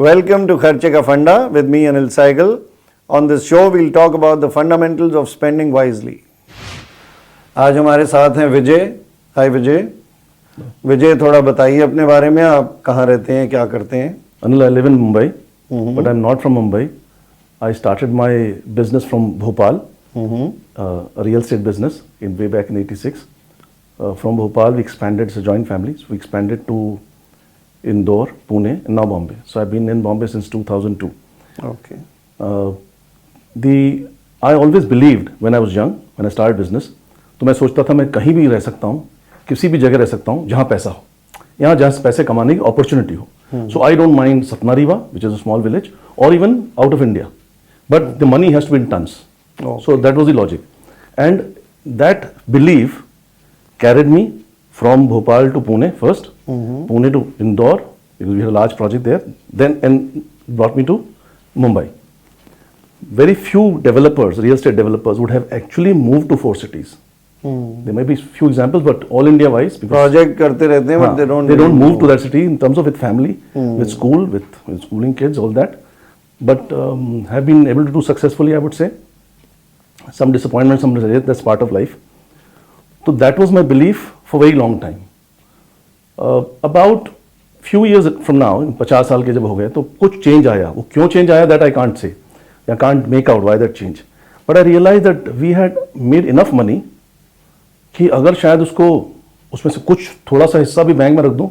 Welcome to Kharche Ka Funda with me Anil Saigal. On this show we'll talk about the fundamentals of spending wisely. आज हमारे साथ हैं विजय. हाय विजय. विजय थोड़ा बताइए अपने बारे में, आप कहाँ रहते हैं, क्या करते हैं? Anil, I live in Mumbai, but I'm not from Mumbai. I started my business from Bhopal, a real estate business way back in '86. From Bhopal, we expanded. It's a joint family. So we expanded to Indore, Pune, and now Bombay. So I've been in Bombay since 2002. Okay. I always believed when I was young, when I started business, तो मैं सोचता था मैं कहीं भी रह सकता हूँ, किसी भी जगह रह सकता हूँ जहाँ पैसा हो, यहाँ जहाँ पैसे कमाने की अपॉर्चुनिटी हो. So I don't mind Satnariva, which is a small village, or even out of India, but the money has to be in tons. Okay. So that was the logic, and that belief carried me from Bhopal to Pune first, Pune to Indore because we had a large project there, then and brought me to Mumbai. Very few developers, real estate developers, would have actually moved to four cities. There may be few examples, but all India wise, because Project करते रहते हैं, but they don't move to that city in terms of with family, with school, with schooling kids, all that. But have been able to do successfully, I would say. Some disappointment, some result, that's part of life. So that was my belief for a very long time. About few years from now, 50 साल के जब हो गए, तो कुछ change आया. वो क्यों change आया, that I can't say. I can't make out why that change. But I realized that we had made enough money कि अगर शायद उसमें से कुछ थोड़ा सा हिस्सा भी बैंक में रख दूं,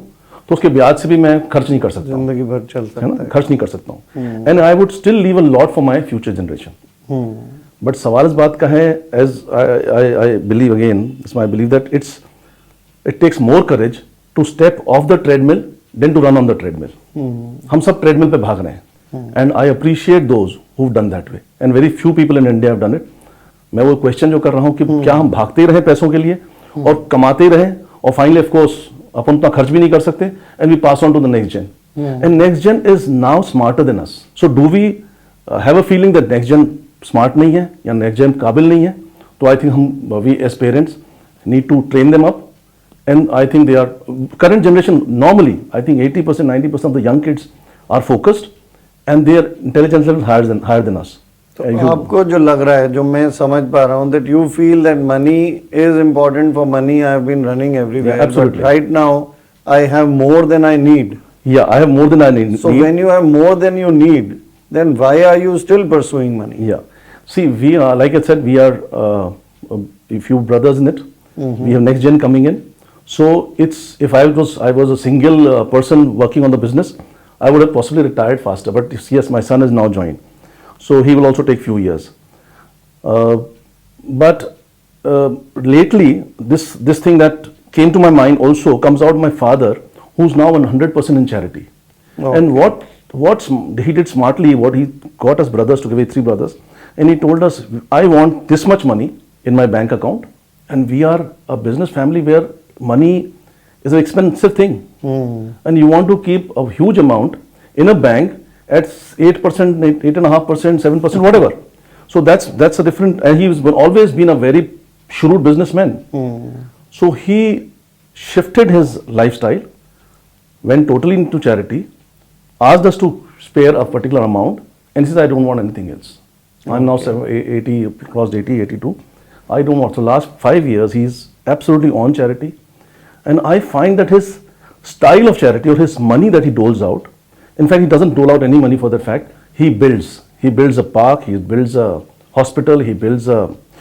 तो उसके ब्याज से भी मैं खर्च नहीं कर सकता. जिंदगी भर चल सकता है. खर्च नहीं कर सकता हूँ. And I would still leave a lot for my future generation. But सवाल इस बात का है, as I believe again, it's my belief that it takes more courage to step off the treadmill than to run on the treadmill. हम सब treadmill पे भाग रहे हैं. And I appreciate those who've done that way. And very few people in India have done it. मैं वो question जो कर रहा हूँ कि क्या हम भागते ही रहे पैसों के लिए और कमाते ही रहे और फाइनली ऑफ कोर्स अपन उतना खर्च भी नहीं कर सकते, and we pass on to the next gen. And next gen is now smarter than us. So do we have a feeling that next gen smart नहीं है या नेक्स्ट जेन काबिल नहीं है? तो आई थिंक हम we as parents need to train them up, and I think they are current generation normally I think 80% 90% of the young kids are focused and there intelligence level higher than us. तो आपको जो लग रहा है, जो मैं समझ पा रहा हूँ, that you feel that money is important. For money I have been running everywhere. Yeah, absolutely. But right now I have more than I need. Yeah, I have more than I need. So when you have more than you need, then why are you still pursuing money? Yeah. See, we are, like I said, we are a few brothers in it. We have next gen coming in. So it's, if I was a single person working on the business, I would have possibly retired faster. But yes, my son has now joined. So he will also take few years. But lately, this thing that came to my mind also comes out of my father, who's now 100% in charity. Okay. And what he did smartly, what he got us brothers together, 3 brothers, and he told us, I want this much money in my bank account, and we are a business family where money is an expensive thing, and you want to keep a huge amount in a bank at 8%, 8.5%, 7%, whatever. So that's a different, and he's always been a very shrewd businessman. So he shifted his lifestyle, went totally into charity, asked us to spare a particular amount, and he said, I don't want anything else. Okay. I'm now 80, crossed 80, 82. I don't want. So last 5 years, he's absolutely on charity. And I find that his style of charity, or his money that he doles out, in fact, he doesn't dole out any money for that fact. He builds a park, he builds a hospital, he builds a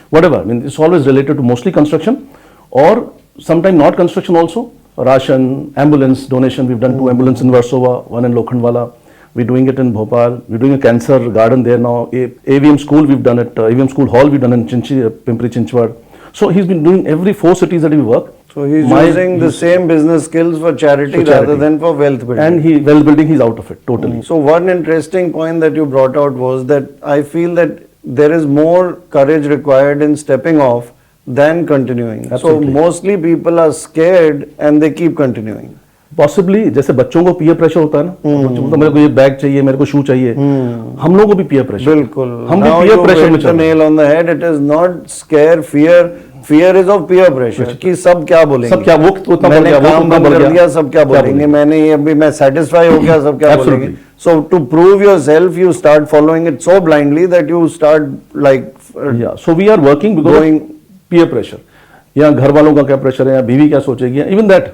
whatever. I mean, it's always related to mostly construction, or sometimes not construction also. Ration, ambulance donation. We've done 2 ambulances in Versova, 1 in Lokhandwala. We're doing it in Bhopal. We're doing a cancer garden there now. AVM school, we've done it. AVM school hall, we've done in Pimpri Chinchwad. So he's been doing every 4 cities that we work. So he's using the same business skills for charity rather than for wealth building. And wealth building, he's out of it totally. So one interesting point that you brought out was that I feel that there is more courage required in stepping off than continuing. Absolutely. So mostly people are scared and they keep continuing. Possibly, जैसे बच्चों को peer pressure होता है ना, बच्चों को तो मेरे को ये बैग चाहिए, मेरे को शू चाहिए, हम लोगों को भी peer pressure. बिल्कुल. हम भी peer pressure में चल रहे हैं. Nail on the head. It is not scare, fear. fear is of peer pressure कि सब क्या बोलेंगे, सब क्या वो उतना बढ़ मैंने गया, वो काम उतना बंद बढ़ कर गया, दिया, सब क्या बोलेंगे, मैंने ये अभी मैं satisfy हो गया, सब क्या Absolutely. बोलेंगे. So to prove yourself, you start following it so blindly that you start like Yeah, so we are working because going of peer pressure. या घर वालों का क्या प्रेशर है, या बीवी क्या सोचेगी, even that.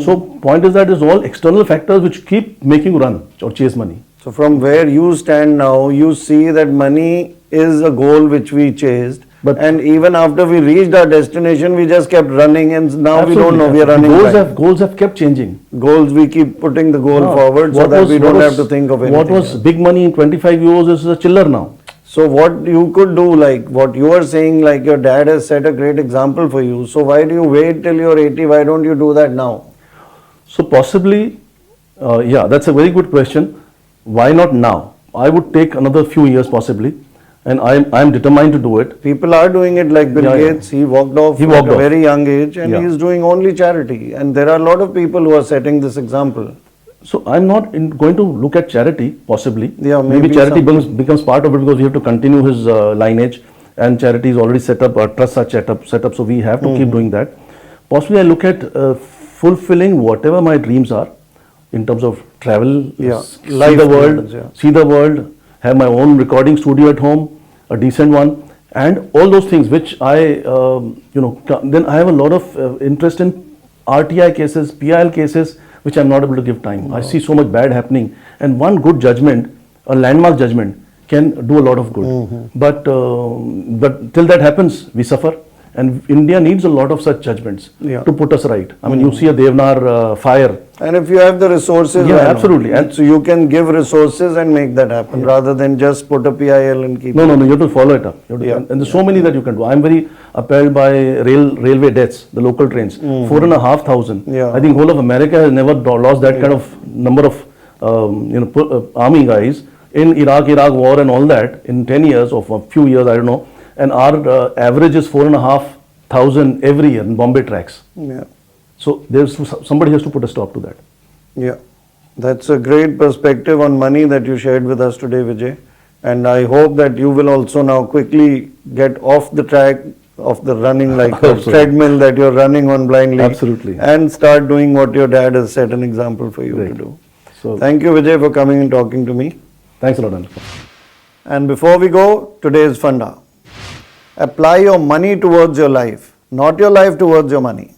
So point is that is all external factors which keep making run और chase money. So from where you stand now, you see that money is a goal which we chased. And even after we reached our destination, we just kept running, and now we don't know we are running. Goals have kept changing. Goals, we keep putting the goal forward so that we don't have to think of anything. What was big money in 25 years is a chiller now. So what you could do, like what you are saying, like your dad has set a great example for you. So why do you wait till you're 80? Why don't you do that now? So possibly, yeah, that's a very good question. Why not now? I would take another few years possibly, and I'm determined to do it. People are doing it, like Bill Gates. He walked off at a very young age, and he's doing only charity. And there are a lot of people who are setting this example. So I'm not going to look at charity possibly. Yeah, maybe charity becomes part of it because we have to continue his lineage, and charity is already set up. Our trusts are set up, so we have to keep doing that. Possibly I look at fulfilling whatever my dreams are in terms of travel, see the world, have my own recording studio at home, a decent one, and all those things which I, then I have a lot of interest in RTI cases, PIL cases, which I'm not able to give time. I see so much bad happening, and one good judgment, a landmark judgment, can do a lot of good. But till that happens, we suffer. And India needs a lot of such judgments to put us right. I mean, you see a Devnar fire. And if you have the resources, absolutely. And so you can give resources and make that happen rather than just put a PIL and keep. No, you have to follow it up. And there's so many that you can do. I'm very appalled by railway deaths, the local trains. 4,500. I think whole of America has never lost that kind of number of army guys in Iraq war and all that in 10 years or a few years, I don't know. And our average is 4,500 every year in Bombay tracks. Yeah. So there's somebody has to put a stop to that. Yeah, that's a great perspective on money that you shared with us today, Vijay. And I hope that you will also now quickly get off the track of the running, like the treadmill that you're running on blindly. Absolutely. And start doing what your dad has set an example for you to do. So thank you, Vijay, for coming and talking to me. Thanks a lot, Anil. And before we go, today's funda. Apply your money towards your life, not your life towards your money.